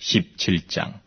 17장.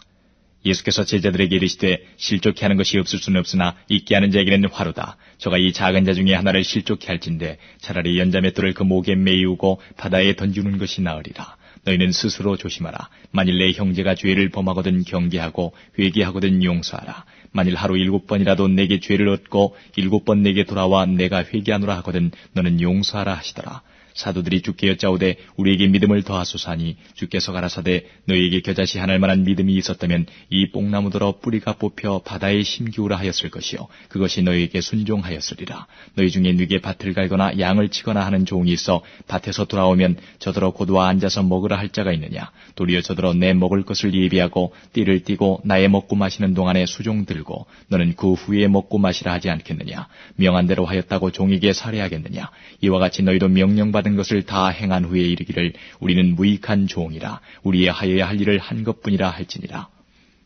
예수께서 제자들에게 이르시되 실족케 하는 것이 없을 수는 없으나 있게 하는 자에게는 화루다. 저가 이 작은 자 중에 하나를 실족케 할진대 차라리 연자맷돌을 그 목에 메이우고 바다에 던지는 것이 나으리라. 너희는 스스로 조심하라. 만일 내 형제가 죄를 범하거든 경계하고 회개하거든 용서하라. 만일 하루 7번이라도 내게 죄를 얻고 7번 내게 돌아와 내가 회개하노라 하거든 너는 용서하라 하시더라. 사도들이 주께 여짜오되 우리에게 믿음을 더하소서 하니 주께서 가라사대 너희에게 겨자씨 하날 만한 믿음이 있었다면 이 뽕나무더러 뿌리가 뽑혀 바다에 심기우라 하였을 것이요 그것이 너희에게 순종하였으리라. 너희 중에 누게 밭을 갈거나 양을 치거나 하는 종이 있어 밭에서 돌아오면 저더러 고도와 앉아서 먹으라 할 자가 있느냐. 도리어 저더러 내 먹을 것을 예비하고 띠를 띠고 나의 먹고 마시는 동안에 수종 들고 너는 그 후에 먹고 마시라 하지 않겠느냐. 명한 대로 하였다고 종에게 살해하겠느냐. 이와 같이 너희도 명령받은 것을 다 행한 후에 이르기를 우리는 무익한 종이라 우리의 하여야 할 일을 한 것뿐이라 할지니라.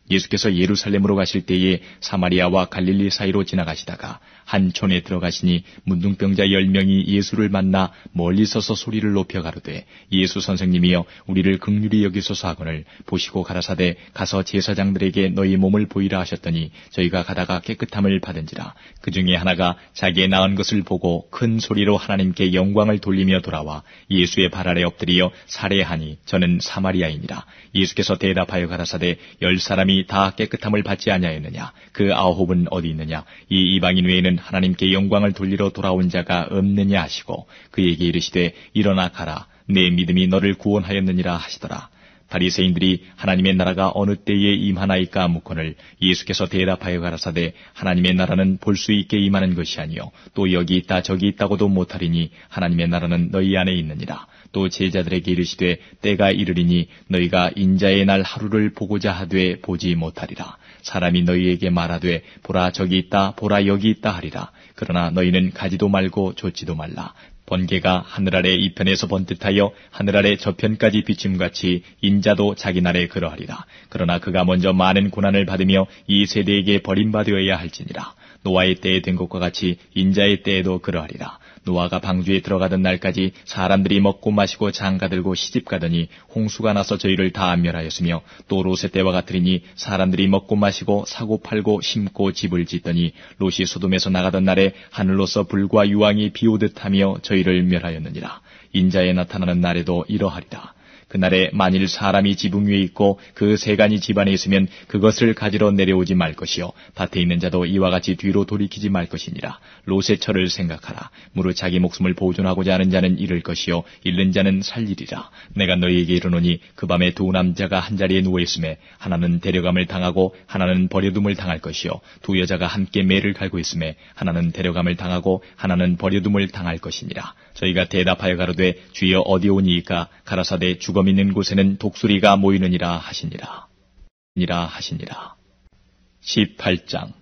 예수께서 예루살렘으로 가실 때에 사마리아와 갈릴리 사이로 지나가시다가 한 촌에 들어가시니 문둥병자 10명이 예수를 만나 멀리 서서 소리를 높여 가로되 예수 선생님이여 우리를 긍휼히 여기소서 하거늘 보시고 가라사대 가서 제사장들에게 너희 몸을 보이라 하셨더니 저희가 가다가 깨끗함을 받은지라. 그 중에 하나가 자기의 나은 것을 보고 큰 소리로 하나님께 영광을 돌리며 돌아와 예수의 발 아래 엎드리어 살해하니 저는 사마리아인이라. 예수께서 대답하여 가라사대 10사람이 다 깨끗함을 받지 아니하였느냐. 그 9은 어디 있느냐. 이 이방인 외에는 하나님께 영광을 돌리러 돌아온 자가 없느냐 하시고 그에게 이르시되 일어나 가라. 내 믿음이 너를 구원하였느니라 하시더라. 바리새인들이 하나님의 나라가 어느 때에 임하나이까 묻거늘 예수께서 대답하여 가라사대 하나님의 나라는 볼 수 있게 임하는 것이 아니요 또 여기 있다 저기 있다고도 못하리니 하나님의 나라는 너희 안에 있느니라. 또 제자들에게 이르시되 때가 이르리니 너희가 인자의 날 하루를 보고자 하되 보지 못하리라. 사람이 너희에게 말하되 보라 저기 있다 보라 여기 있다 하리라. 그러나 너희는 가지도 말고 좇지도 말라. 번개가 하늘 아래 이편에서 번듯하여 하늘 아래 저편까지 비침같이 인자도 자기 날에 그러하리라. 그러나 그가 먼저 많은 고난을 받으며 이 세대에게 버림받아야 할지니라. 노아의 때에 된 것과 같이 인자의 때에도 그러하리라. 노아가 방주에 들어가던 날까지 사람들이 먹고 마시고 장가들고 시집가더니 홍수가 나서 저희를 다 멸하였으며 또 롯의 때와 같으리니 사람들이 먹고 마시고 사고 팔고 심고 집을 짓더니 롯이 소돔에서 나가던 날에 하늘로서 불과 유황이 비오듯 하며 저희를 멸하였느니라. 인자에 나타나는 날에도 이러하리라. 그날에 만일 사람이 지붕 위에 있고 그 세간이 집안에 있으면 그것을 가지러 내려오지 말 것이요 밭에 있는 자도 이와 같이 뒤로 돌이키지 말 것이니라. 롯의 철을 생각하라. 무릇 자기 목숨을 보존하고자 하는 자는 잃을 것이요 잃는 자는 살리리라. 내가 너희에게 이르노니 그 밤에 두 남자가 한 자리에 누워 있음에 하나는 데려감을 당하고 하나는 버려둠을 당할 것이요 두 여자가 함께 매를 갈고 있음에 하나는 데려감을 당하고 하나는 버려둠을 당할 것이니라. 저희가 대답하여 가로되 주여 어디 오니이까. 가라사대 죽음 있는 곳에는 독수리가 모이느니라 하시니라. 18장.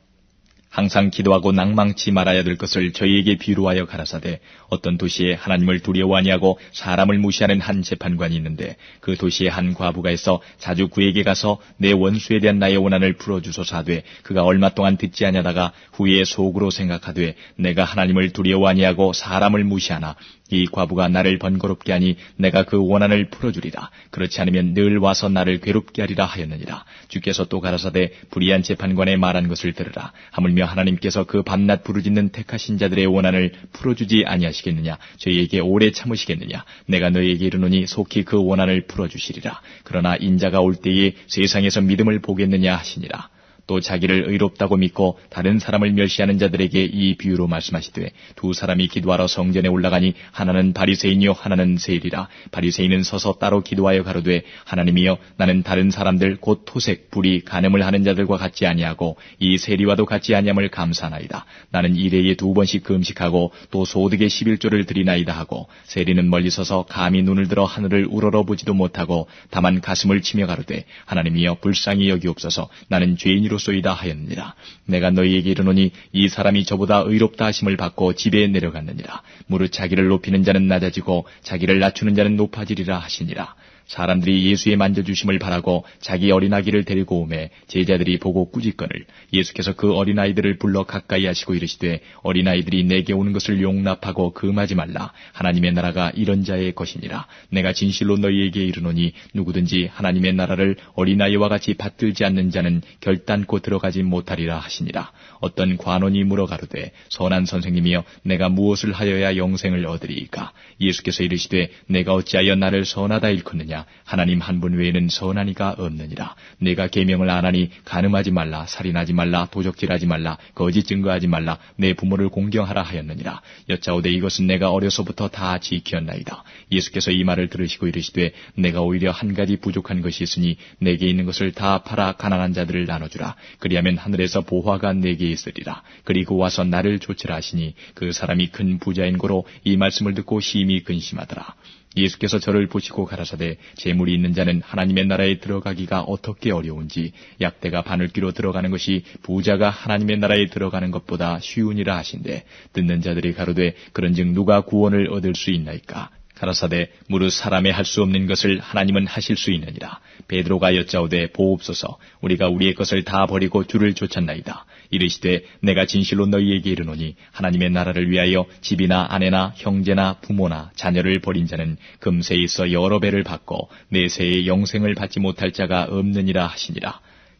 항상 기도하고 낭망치 말아야 될 것을 저희에게 비유하여 가라사대 어떤 도시에 하나님을 두려워 아니하고 사람을 무시하는 한 재판관이 있는데 그 도시에 한 과부가 있어 자주 그에게 가서 내 원수에 대한 나의 원한을 풀어주소서 하되 그가 얼마 동안 듣지 아니하다가 후에 속으로 생각하되 내가 하나님을 두려워 아니하고 사람을 무시하나 이 과부가 나를 번거롭게 하니 내가 그 원한을 풀어주리라. 그렇지 않으면 늘 와서 나를 괴롭게 하리라 하였느니라. 주께서 또 가라사대 불의한 재판관의 말한 것을 들으라. 하물며 하나님께서 그 밤낮 부르짖는 택하신 자들의 원한을 풀어주지 아니하시겠느냐. 저희에게 오래 참으시겠느냐. 내가 너희에게 이르노니 속히 그 원한을 풀어주시리라. 그러나 인자가 올 때에 세상에서 믿음을 보겠느냐 하시니라. 또 자기를 의롭다고 믿고 다른 사람을 멸시하는 자들에게 이 비유로 말씀하시되 두 사람이 기도하러 성전에 올라가니 하나는 바리새인이요 하나는 세일이라. 바리새인은 서서 따로 기도하여 가로되 하나님이여 나는 다른 사람들 곧 토색 불의 간음을 하는 자들과 같지 아니하고 이 세리와도 같지 아니함을 감사하나이다. 나는 일해에 2번씩 금식하고 또 소득의 11조를 드리나이다 하고 세리는 멀리 서서 감히 눈을 들어 하늘을 우러러보지도 못하고 다만 가슴을 치며 가로되 하나님이여 불쌍히 여기옵소서 나는 죄인이로 소이다 하였느니라. 내가 너희에게 이르노니 이 사람이 저보다 의롭다 하심을 받고 집에 내려갔느니라. 무릇 자기를 높이는 자는 낮아지고 자기를 낮추는 자는 높아지리라 하시니라. 사람들이 예수의 만져주심을 바라고 자기 어린아기를 데리고 오매 제자들이 보고 꾸짖거늘 예수께서 그 어린아이들을 불러 가까이 하시고 이르시되 어린아이들이 내게 오는 것을 용납하고 금하지 말라. 하나님의 나라가 이런 자의 것이니라. 내가 진실로 너희에게 이르노니 누구든지 하나님의 나라를 어린아이와 같이 받들지 않는 자는 결단코 들어가지 못하리라 하시니라. 어떤 관원이 물어가로되 선한 선생님이여 내가 무엇을 하여야 영생을 얻으리이까? 예수께서 이르시되 내가 어찌하여 나를 선하다 일컫느냐? 하나님 한 분 외에는 선한 이가 없느니라. 내가 계명을 안 하니 간음하지 말라, 살인하지 말라, 도적질하지 말라, 거짓 증거하지 말라, 내 부모를 공경하라 하였느니라. 여짜오되 이것은 내가 어려서부터 다 지켰나이다. 예수께서 이 말을 들으시고 이르시되 내가 오히려 한 가지 부족한 것이 있으니 내게 있는 것을 다 팔아 가난한 자들을 나눠주라. 그리하면 하늘에서 보화가 내게 있으리라. 그리고 와서 나를 좇으라 하시니 그 사람이 큰 부자인 고로 이 말씀을 듣고 심히 근심하더라. 예수께서 저를 보시고 가라사대 재물이 있는 자는 하나님의 나라에 들어가기가 어떻게 어려운지 약대가 바늘귀로 들어가는 것이 부자가 하나님의 나라에 들어가는 것보다 쉬우니라 하신대 듣는 자들이 가로되 그런즉 누가 구원을 얻을 수 있나이까? 가라사대 무릇 사람의 할 수 없는 것을 하나님은 하실 수 있느니라. 베드로가 여짜오되 보옵소서 우리가 우리의 것을 다 버리고 주를 쫓았나이다. 이르시되 내가 진실로 너희에게 이르노니 하나님의 나라를 위하여 집이나 아내나 형제나 부모나 자녀를 버린 자는 금세 있어 여러 배를 받고 내세의 영생을 받지 못할 자가 없느니라 하시니라.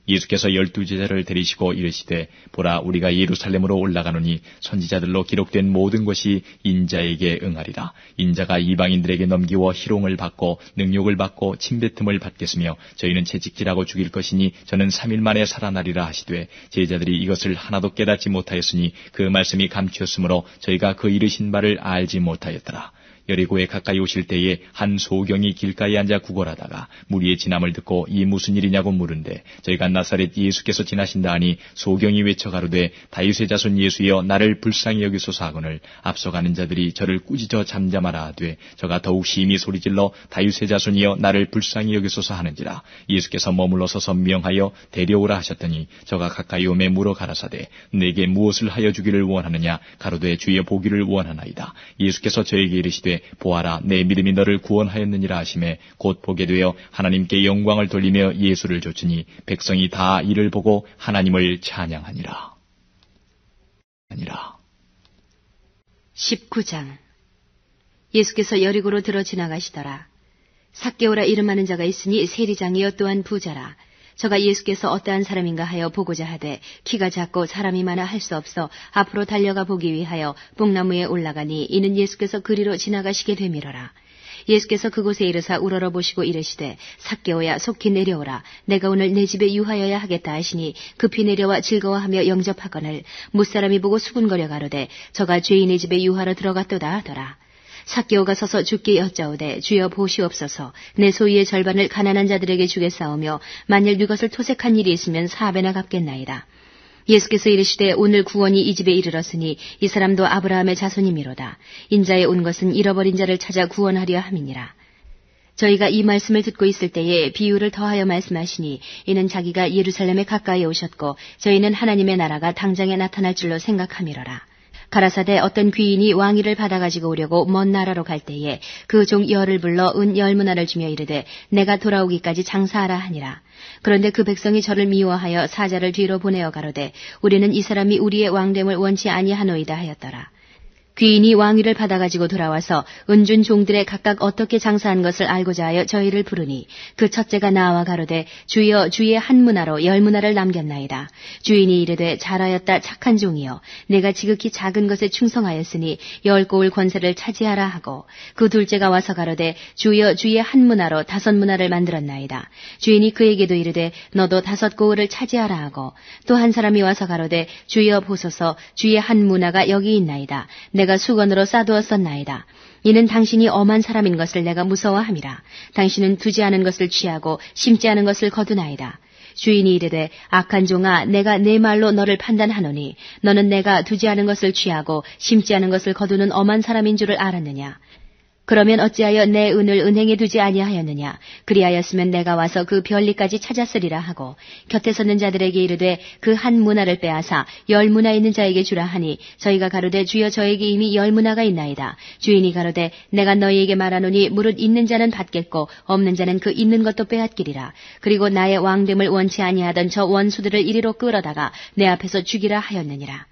예수께서 12제자를 데리시고 이르시되 보라 우리가 예루살렘으로 올라가노니 선지자들로 기록된 모든 것이 인자에게 응하리라. 인자가 이방인들에게 넘기워 희롱을 받고 능욕을 받고 침뱉음을 받겠으며 저희는 채찍질하고 죽일 것이니 저는 3일 만에 살아나리라 하시되 제자들이 이것을 하나도 깨닫지 못하였으니 그 말씀이 감추었으므로 저희가 그 이르신 바를 알지 못하였더라. 여리고에 가까이 오실 때에 한 소경이 길가에 앉아 구걸하다가 무리의 진함을 듣고 이 무슨 일이냐고 물은데 저희가 나사렛 예수께서 지나신다 하니 소경이 외쳐 가로되 다윗의 자손 예수여 나를 불쌍히 여기소서 하거늘 앞서가는 자들이 저를 꾸짖어 잠잠하라 하되 저가 더욱 심히 소리질러 다윗의 자손이여 나를 불쌍히 여기소서 하는지라. 예수께서 머물러 서서 명하여 데려오라 하셨더니 저가 가까이 오매 물어 가라사대 내게 무엇을 하여 주기를 원하느냐? 가로되 주의 보기를 원하나이다. 예수께서 저에게 이르시되 보아라 내 믿음이 너를 구원하였느니라 하시매 곧 보게 되어 하나님께 영광을 돌리며 예수를 좇으니 백성이 다 이를 보고 하나님을 찬양하니라. 19장 예수께서 여리고로 들어 지나가시더라. 삭개오라 이름하는 자가 있으니 세리장이여 또한 부자라. 저가 예수께서 어떠한 사람인가 하여 보고자 하되 키가 작고 사람이 많아 할 수 없어 앞으로 달려가 보기 위하여 뽕나무에 올라가니 이는 예수께서 그리로 지나가시게 되밀어라. 예수께서 그곳에 이르사 우러러 보시고 이르시되 삭개오야 속히 내려오라. 내가 오늘 내 집에 유하여야 하겠다 하시니 급히 내려와 즐거워하며 영접하거늘 무사람이 보고 수군거려 가로되 저가 죄인의 집에 유하러 들어갔도다 하더라. 삭개오가 서서 주께 여짜오되 주여 보시옵소서 내 소유의 절반을 가난한 자들에게 주겠사오며 만일 네 것을 토색한 일이 있으면 4배나 갚겠나이다. 예수께서 이르시되 오늘 구원이 이 집에 이르렀으니 이 사람도 아브라함의 자손이미로다. 인자에 온 것은 잃어버린 자를 찾아 구원하려 함이니라. 저희가 이 말씀을 듣고 있을 때에 비유를 더하여 말씀하시니 이는 자기가 예루살렘에 가까이 오셨고 저희는 하나님의 나라가 당장에 나타날 줄로 생각함이로라. 가라사대 어떤 귀인이 왕위를 받아가지고 오려고 먼 나라로 갈 때에 그 종 열을 불러 은 10문화를 주며 이르되 내가 돌아오기까지 장사하라 하니라. 그런데 그 백성이 저를 미워하여 사자를 뒤로 보내어 가로되 우리는 이 사람이 우리의 왕됨을 원치 아니하노이다 하였더라. 귀인이 왕위를 받아가지고 돌아와서 은준 종들의 각각 어떻게 장사한 것을 알고자 하여 저희를 부르니 그 첫째가 나와 가로되 주여 주의 한 문화로 10문화를 남겼나이다. 주인이 이르되 잘하였다 착한 종이여 내가 지극히 작은 것에 충성하였으니 10고을 권세를 차지하라 하고 그 둘째가 와서 가로되 주여 주의 한 문화로 5문화를 만들었나이다. 주인이 그에게도 이르되 너도 5고을을 차지하라 하고 또 한 사람이 와서 가로되 주여 보소서 주의 한 문화가 여기 있나이다. 내가 수건으로 싸두었었나이다. 이는 당신이 엄한 사람인 것을 내가 무서워함이라. 당신은 두지 않은 것을 취하고 심지 않은 것을 거두나이다. 주인이 이르되 악한 종아 내가 내 말로 너를 판단하노니 너는 내가 두지 않은 것을 취하고 심지 않은 것을 거두는 엄한 사람인 줄을 알았느냐. 그러면 어찌하여 내 은을 은행에 두지 아니하였느냐? 그리하였으면 내가 와서 그 별리까지 찾았으리라 하고 곁에 서는 자들에게 이르되 그 한 문화를 빼앗아 10문화 있는 자에게 주라 하니 저희가 가로되 주여 저에게 이미 10문화가 있나이다. 주인이 가로되 내가 너희에게 말하노니 무릇 있는 자는 받겠고 없는 자는 그 있는 것도 빼앗기리라. 그리고 나의 왕됨을 원치 아니하던 저 원수들을 이리로 끌어다가 내 앞에서 죽이라 하였느니라.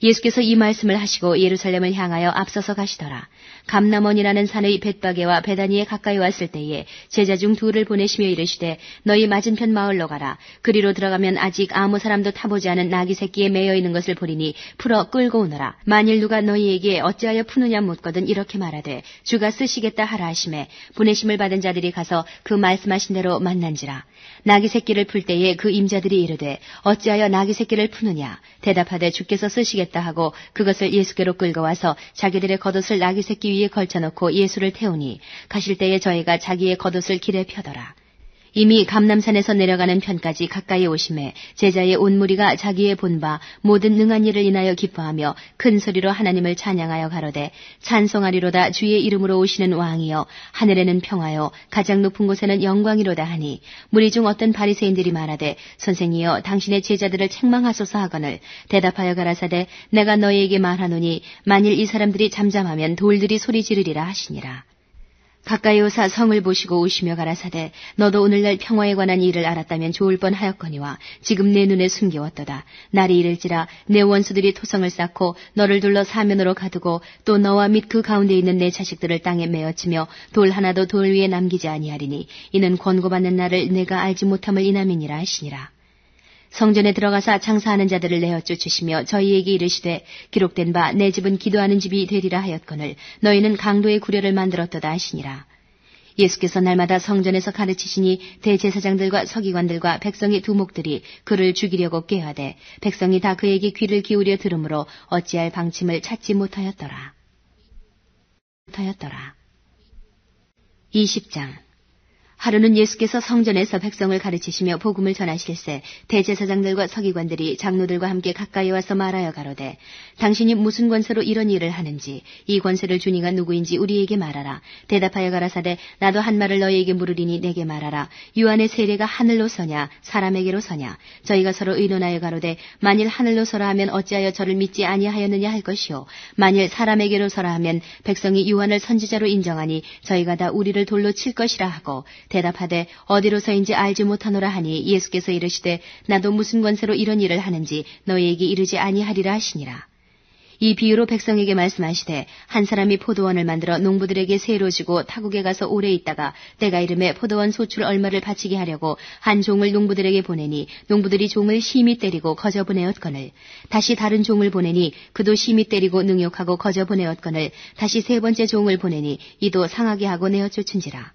예수께서 이 말씀을 하시고 예루살렘을 향하여 앞서서 가시더라. 감람원이라는 산의 벳바게와 베다니에 가까이 왔을 때에 제자 중 둘을 보내시며 이르시되 너희 맞은편 마을로 가라. 그리로 들어가면 아직 아무 사람도 타보지 않은 나귀 새끼에 매여 있는 것을 보리니 풀어 끌고 오너라. 만일 누가 너희에게 어찌하여 푸느냐 묻거든 이렇게 말하되 주가 쓰시겠다 하라 하시매 보내심을 받은 자들이 가서 그 말씀하신 대로 만난지라. 나귀 새끼를 풀 때에 그 임자들이 이르되 어찌하여 나귀 새끼를 푸느냐 대답하되 주께서 쓰시겠다 하고 그것을 예수께로 끌고 와서 자기들의 겉옷을 나귀 새끼 위에 걸쳐놓고 예수를 태우니 가실 때에 저희가 자기의 겉옷을 길에 펴더라. 이미 감람산에서 내려가는 편까지 가까이 오심에 제자의 온 무리가 자기의 본바 모든 능한 일을 인하여 기뻐하며 큰 소리로 하나님을 찬양하여 가로되 찬송하리로다 주의 이름으로 오시는 왕이여 하늘에는 평화요 가장 높은 곳에는 영광이로다 하니 무리 중 어떤 바리새인들이 말하되 선생이여 당신의 제자들을 책망하소서 하거늘 대답하여 가라사대 내가 너희에게 말하노니 만일 이 사람들이 잠잠하면 돌들이 소리 지르리라 하시니라. 가까이 오사 성을 보시고 오시며 가라사대 너도 오늘날 평화에 관한 일을 알았다면 좋을 뻔하였거니와 지금 내 눈에 숨겨왔도다. 날이 이를지라 내 원수들이 토성을 쌓고 너를 둘러 사면으로 가두고 또 너와 및 그 가운데 있는 내 자식들을 땅에 메어치며 돌 하나도 돌 위에 남기지 아니하리니 이는 권고받는 날을 내가 알지 못함을 인함이니라 하시니라. 성전에 들어가사 장사하는 자들을 내어 쫓으시며 저희에게 이르시되 기록된 바 내 집은 기도하는 집이 되리라 하였거늘 너희는 강도의 구려를 만들었도다 하시니라. 예수께서 날마다 성전에서 가르치시니 대제사장들과 서기관들과 백성의 두목들이 그를 죽이려고 꾀하되 백성이 다 그에게 귀를 기울여 들으므로 어찌할 방침을 찾지 못하였더라. 20장 하루는 예수께서 성전에서 백성을 가르치시며 복음을 전하실세 대제사장들과 서기관들이 장로들과 함께 가까이 와서 말하여 가로되 당신이 무슨 권세로 이런 일을 하는지 이 권세를 주니가 누구인지 우리에게 말하라. 대답하여 가라사대 나도 한 말을 너희에게 물으리니 내게 말하라. 유한의 세례가 하늘로 서냐 사람에게로 서냐. 저희가 서로 의논하여 가로되 만일 하늘로 서라 하면 어찌하여 저를 믿지 아니하였느냐 할 것이요 만일 사람에게로 서라 하면 백성이 유한을 선지자로 인정하니 저희가 다 우리를 돌로 칠 것이라 하고 대답하되 어디로서인지 알지 못하노라 하니 예수께서 이르시되 나도 무슨 권세로 이런 일을 하는지 너희에게 이르지 아니하리라 하시니라. 이 비유로 백성에게 말씀하시되 한 사람이 포도원을 만들어 농부들에게 세로 주고 타국에 가서 오래 있다가 때가 이름에 포도원 소출 얼마를 바치게 하려고 한 종을 농부들에게 보내니 농부들이 종을 심히 때리고 거저 보내었거늘 다시 다른 종을 보내니 그도 심히 때리고 능욕하고 거저 보내었거늘 다시 세 번째 종을 보내니 이도 상하게 하고 내어 쫓은지라.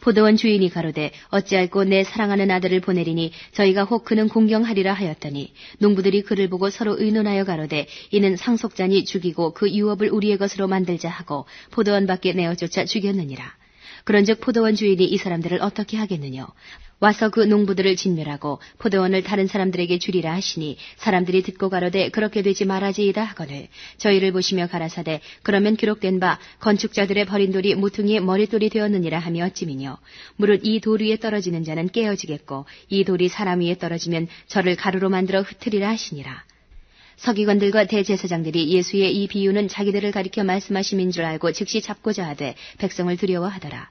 포도원 주인이 가로되 어찌할꼬 내 사랑하는 아들을 보내리니 저희가 혹 그는 공경하리라 하였더니 농부들이 그를 보고 서로 의논하여 가로되 이는 상속자니 죽이고 그 유업을 우리의 것으로 만들자 하고 포도원 밖에 내어 쫓아 죽였느니라. 그런즉 포도원 주인이 이 사람들을 어떻게 하겠느냐. 와서 그 농부들을 진멸하고 포도원을 다른 사람들에게 주리라 하시니 사람들이 듣고 가로되 그렇게 되지 말아지이다 하거늘 저희를 보시며 가라사대 그러면 기록된 바 건축자들의 버린 돌이 모퉁이의 머릿돌이 되었느니라 하며 어찌미뇨. 무릇 이 돌 위에 떨어지는 자는 깨어지겠고 이 돌이 사람 위에 떨어지면 저를 가루로 만들어 흩으리라 하시니라. 서기관들과 대제사장들이 예수의 이 비유는 자기들을 가리켜 말씀하심인 줄 알고 즉시 잡고자 하되 백성을 두려워하더라.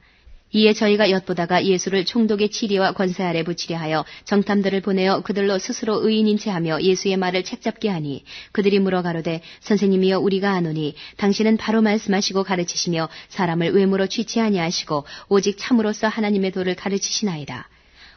이에 저희가 엿보다가 예수를 총독의 치리와 권세 아래 붙이려 하여 정탐들을 보내어 그들로 스스로 의인인 채 하며 예수의 말을 책잡게 하니 그들이 물어 가로되 선생님이여 우리가 아노니 당신은 바로 말씀하시고 가르치시며 사람을 외모로 취치 아니하시고 오직 참으로서 하나님의 도를 가르치시나이다.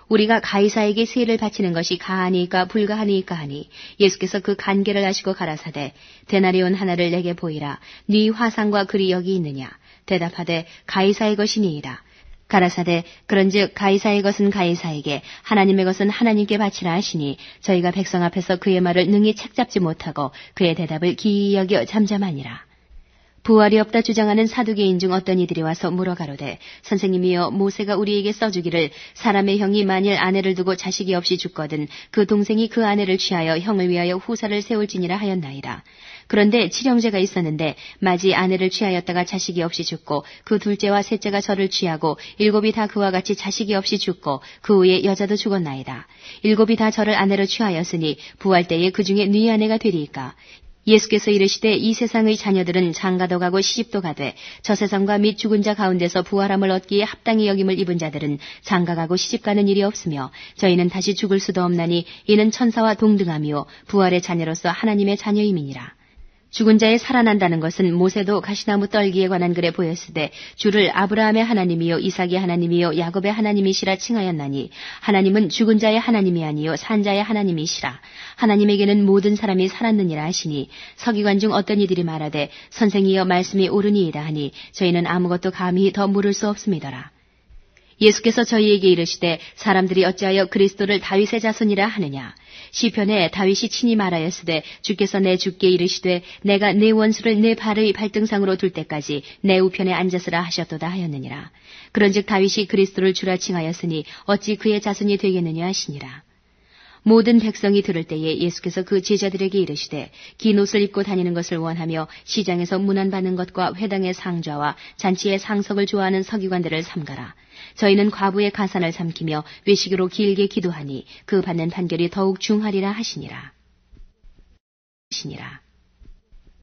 우리가 가이사에게 세를 바치는 것이 가하니까 불가하니까 하니 예수께서 그 간계를 아시고 가라사대 데나리온 하나를 내게 보이라. 네 화상과 글이 여기 있느냐. 대답하되 가이사의 것이니이다. 가라사대 그런즉 가이사의 것은 가이사에게 하나님의 것은 하나님께 바치라 하시니 저희가 백성 앞에서 그의 말을 능히 책잡지 못하고 그의 대답을 기이 여겨 잠잠하니라. 부활이 없다 주장하는 사두개인 중 어떤 이들이 와서 물어 가로되 선생님이여 모세가 우리에게 써주기를 사람의 형이 만일 아내를 두고 자식이 없이 죽거든 그 동생이 그 아내를 취하여 형을 위하여 후사를 세울지니라 하였나이다. 그런데 칠형제가 있었는데 맏이 아내를 취하였다가 자식이 없이 죽고 그 둘째와 셋째가 저를 취하고 일곱이 다 그와 같이 자식이 없이 죽고 그 후에 여자도 죽었나이다. 일곱이 다 저를 아내로 취하였으니 부활 때에 그 중에 네 아내가 되리이까. 예수께서 이르시되 이 세상의 자녀들은 장가도 가고 시집도 가되 저 세상과 및 죽은 자 가운데서 부활함을 얻기에 합당히 여김을 입은 자들은 장가가고 시집가는 일이 없으며 저희는 다시 죽을 수도 없나니 이는 천사와 동등함이요 부활의 자녀로서 하나님의 자녀임이니라. 죽은 자의 살아난다는 것은 모세도 가시나무 떨기에 관한 글에 보였으되 주를 아브라함의 하나님이요 이삭의 하나님이요 야곱의 하나님이시라 칭하였나니 하나님은 죽은 자의 하나님이 아니요 산 자의 하나님이시라. 하나님에게는 모든 사람이 살았느니라 하시니 서기관 중 어떤 이들이 말하되 선생이여 말씀이 옳으니이다 하니 저희는 아무것도 감히 더 물을 수 없음이더라. 예수께서 저희에게 이르시되 사람들이 어찌하여 그리스도를 다윗의 자손이라 하느냐. 시편에 다윗이 친히 말하였으되 주께서 내 주께 이르시되 내가 내 원수를 내 발의 발등상으로 둘 때까지 내 우편에 앉았으라 하셨도다 하였느니라. 그런즉 다윗이 그리스도를 주라 칭하였으니 어찌 그의 자손이 되겠느냐 하시니라. 모든 백성이 들을 때에 예수께서 그 제자들에게 이르시되 긴 옷을 입고 다니는 것을 원하며 시장에서 문안받는 것과 회당의 상좌와 잔치의 상석을 좋아하는 서기관들을 삼가라. 저희는 과부의 가산을 삼키며 외식으로 길게 기도하니 그 받는 판결이 더욱 중하리라 하시니라.